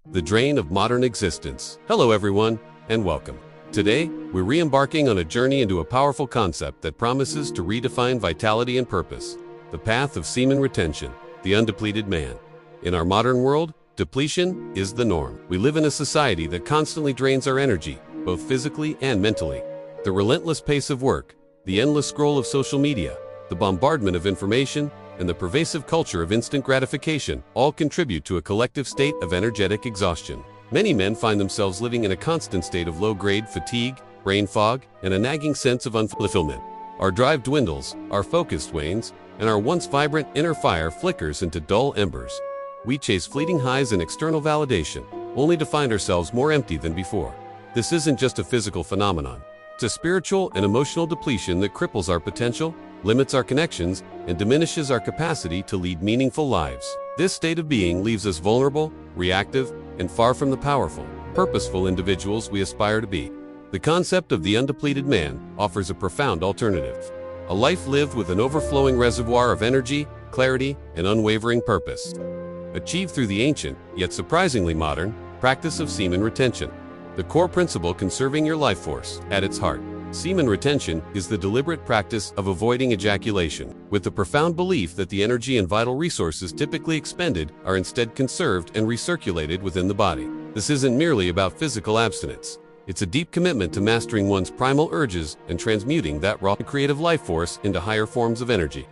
The drain of modern existence. Hello everyone, and welcome. Today, we're re-embarking on a journey into a powerful concept that promises to redefine vitality and purpose. The path of semen retention, the undepleted man. In our modern world, depletion is the norm. We live in a society that constantly drains our energy, both physically and mentally. The relentless pace of work, the endless scroll of social media, the bombardment of information, and the pervasive culture of instant gratification all contribute to a collective state of energetic exhaustion. Many men find themselves living in a constant state of low-grade fatigue, brain fog, and a nagging sense of unfulfillment. Our drive dwindles, our focus wanes, and our once vibrant inner fire flickers into dull embers. We chase fleeting highs and external validation, only to find ourselves more empty than before. This isn't just a physical phenomenon. It's a spiritual and emotional depletion that cripples our potential, limits our connections, and diminishes our capacity to lead meaningful lives. This state of being leaves us vulnerable, reactive, and far from the powerful, purposeful individuals we aspire to be. The concept of the undepleted man offers a profound alternative. A life lived with an overflowing reservoir of energy, clarity, and unwavering purpose. Achieved through the ancient, yet surprisingly modern, practice of semen retention. The core principle conserving your life force at its heart. Semen retention is the deliberate practice of avoiding ejaculation, with the profound belief that the energy and vital resources typically expended are instead conserved and recirculated within the body. This isn't merely about physical abstinence. It's a deep commitment to mastering one's primal urges and transmuting that raw creative life force into higher forms of energy.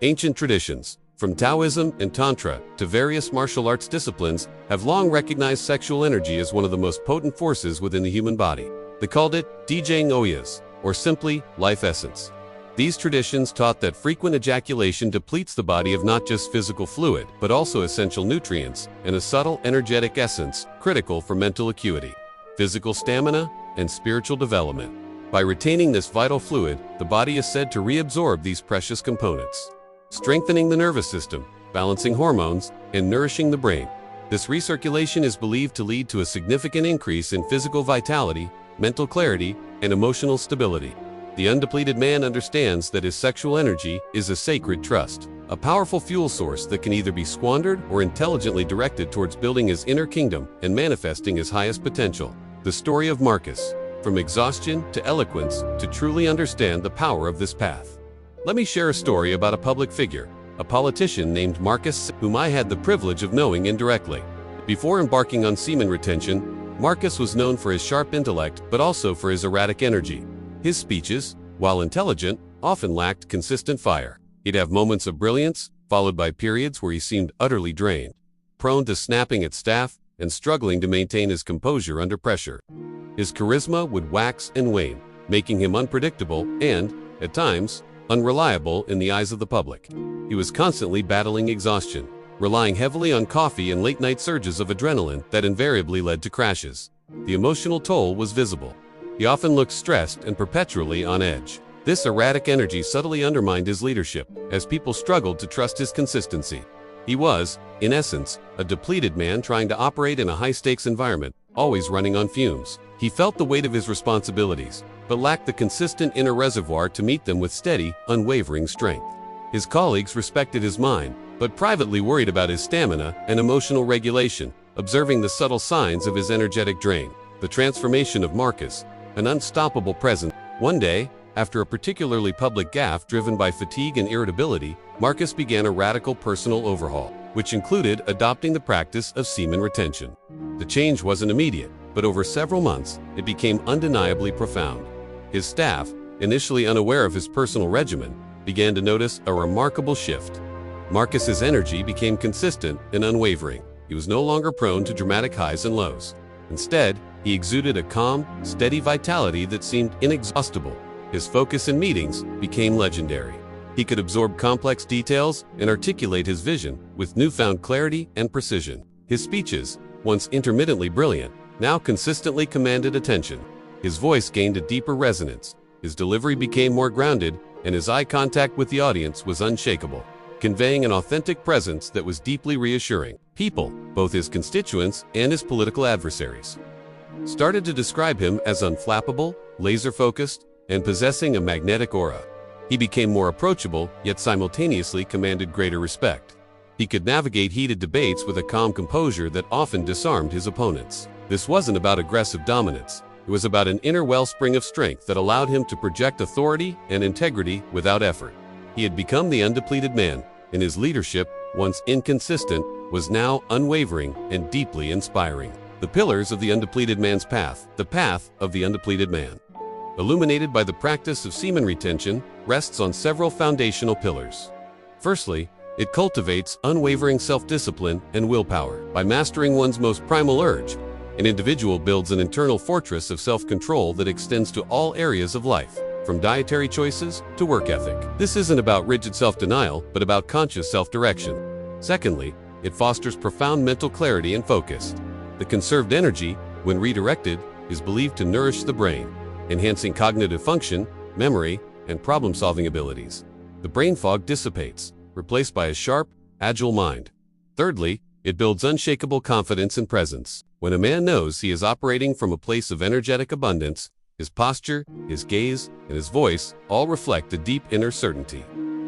Ancient traditions, from Taoism and Tantra to various martial arts disciplines, have long recognized sexual energy as one of the most potent forces within the human body. They called it DJing Oyas, or simply life essence. These traditions taught that frequent ejaculation depletes the body of not just physical fluid, but also essential nutrients and a subtle energetic essence critical for mental acuity, physical stamina, and spiritual development. By retaining this vital fluid, the body is said to reabsorb these precious components, strengthening the nervous system, balancing hormones, and nourishing the brain. This recirculation is believed to lead to a significant increase in physical vitality, mental clarity, and emotional stability. The undepleted man understands that his sexual energy is a sacred trust, a powerful fuel source that can either be squandered or intelligently directed towards building his inner kingdom and manifesting his highest potential. The story of Marcus, from exhaustion to eloquence, to truly understand the power of this path. Let me share a story about a public figure, a politician named Marcus, whom I had the privilege of knowing indirectly. Before embarking on semen retention, Marcus was known for his sharp intellect, but also for his erratic energy. His speeches, while intelligent, often lacked consistent fire. He'd have moments of brilliance, followed by periods where he seemed utterly drained, prone to snapping at staff and struggling to maintain his composure under pressure. His charisma would wax and wane, making him unpredictable and, at times, unreliable in the eyes of the public. He was constantly battling exhaustion, relying heavily on coffee and late-night surges of adrenaline that invariably led to crashes. The emotional toll was visible. He often looked stressed and perpetually on edge. This erratic energy subtly undermined his leadership, as people struggled to trust his consistency. He was, in essence, a depleted man trying to operate in a high-stakes environment, always running on fumes. He felt the weight of his responsibilities, but lacked the consistent inner reservoir to meet them with steady, unwavering strength. His colleagues respected his mind, but privately worried about his stamina and emotional regulation, observing the subtle signs of his energetic drain. The transformation of Marcus, an unstoppable presence. One day, after a particularly public gaffe driven by fatigue and irritability, Marcus began a radical personal overhaul, which included adopting the practice of semen retention. The change wasn't immediate, but over several months, it became undeniably profound. His staff, initially unaware of his personal regimen, began to notice a remarkable shift. Marcus's energy became consistent and unwavering. He was no longer prone to dramatic highs and lows. Instead, he exuded a calm, steady vitality that seemed inexhaustible. His focus in meetings became legendary. He could absorb complex details and articulate his vision with newfound clarity and precision. His speeches, once intermittently brilliant, now consistently commanded attention. His voice gained a deeper resonance. His delivery became more grounded, and his eye contact with the audience was unshakable, conveying an authentic presence that was deeply reassuring. People, both his constituents and his political adversaries, started to describe him as unflappable, laser-focused, and possessing a magnetic aura. He became more approachable, yet simultaneously commanded greater respect. He could navigate heated debates with a calm composure that often disarmed his opponents. This wasn't about aggressive dominance. It was about an inner wellspring of strength that allowed him to project authority and integrity without effort. He had become the undepleted man, and his leadership, once inconsistent, was now unwavering and deeply inspiring. The pillars of the undepleted man's path. The path of the undepleted man, illuminated by the practice of semen retention, rests on several foundational pillars. Firstly, it cultivates unwavering self-discipline and willpower. By mastering one's most primal urge, an individual builds an internal fortress of self-control that extends to all areas of life, from dietary choices to work ethic. This isn't about rigid self-denial, but about conscious self-direction. Secondly, it fosters profound mental clarity and focus. The conserved energy, when redirected, is believed to nourish the brain, enhancing cognitive function, memory, and problem-solving abilities. The brain fog dissipates, replaced by a sharp, agile mind. Thirdly, it builds unshakable confidence and presence. When a man knows he is operating from a place of energetic abundance, his posture, his gaze, and his voice all reflect a deep inner certainty.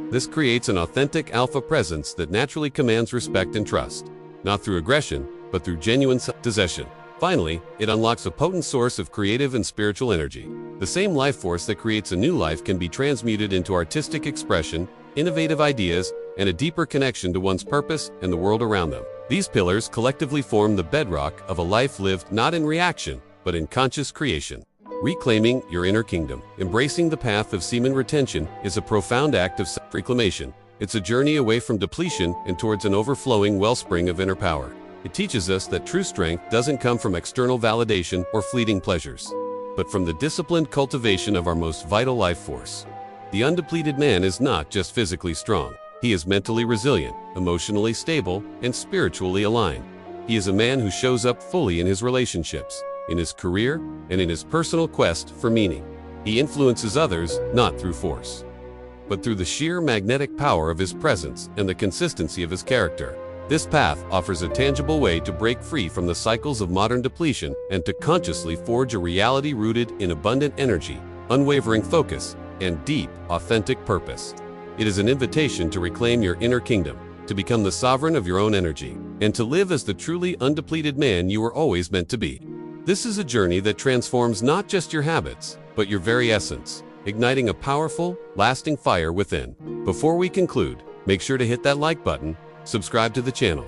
This creates an authentic alpha presence that naturally commands respect and trust, not through aggression, but through genuine self-possession. Finally, it unlocks a potent source of creative and spiritual energy. The same life force that creates a new life can be transmuted into artistic expression, innovative ideas, and a deeper connection to one's purpose and the world around them. These pillars collectively form the bedrock of a life lived not in reaction, but in conscious creation. Reclaiming your inner kingdom. Embracing the path of semen retention is a profound act of self-reclamation. It's a journey away from depletion and towards an overflowing wellspring of inner power. It teaches us that true strength doesn't come from external validation or fleeting pleasures, but from the disciplined cultivation of our most vital life force. The undepleted man is not just physically strong. He is mentally resilient, emotionally stable, and spiritually aligned. He is a man who shows up fully in his relationships, in his career, and in his personal quest for meaning. He influences others not through force, but through the sheer magnetic power of his presence and the consistency of his character. This path offers a tangible way to break free from the cycles of modern depletion and to consciously forge a reality rooted in abundant energy, unwavering focus, and deep, authentic purpose. It is an invitation to reclaim your inner kingdom, to become the sovereign of your own energy, and to live as the truly undepleted man you were always meant to be. This is a journey that transforms not just your habits, but your very essence, igniting a powerful, lasting fire within. Before we conclude, make sure to hit that like button, subscribe to the channel,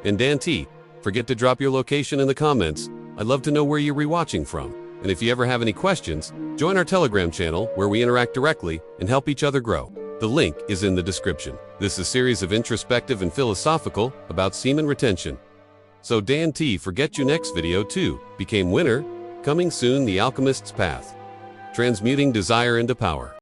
and Dan T, forget to drop your location in the comments. I'd love to know where you're rewatching from. And if you ever have any questions, join our Telegram channel where we interact directly and help each other grow. The link is in the description. This is a series of introspective and philosophical about semen retention. So Dan T, forget you next video too. Became winner. Coming soon, The Alchemist's Path. Transmuting desire into power.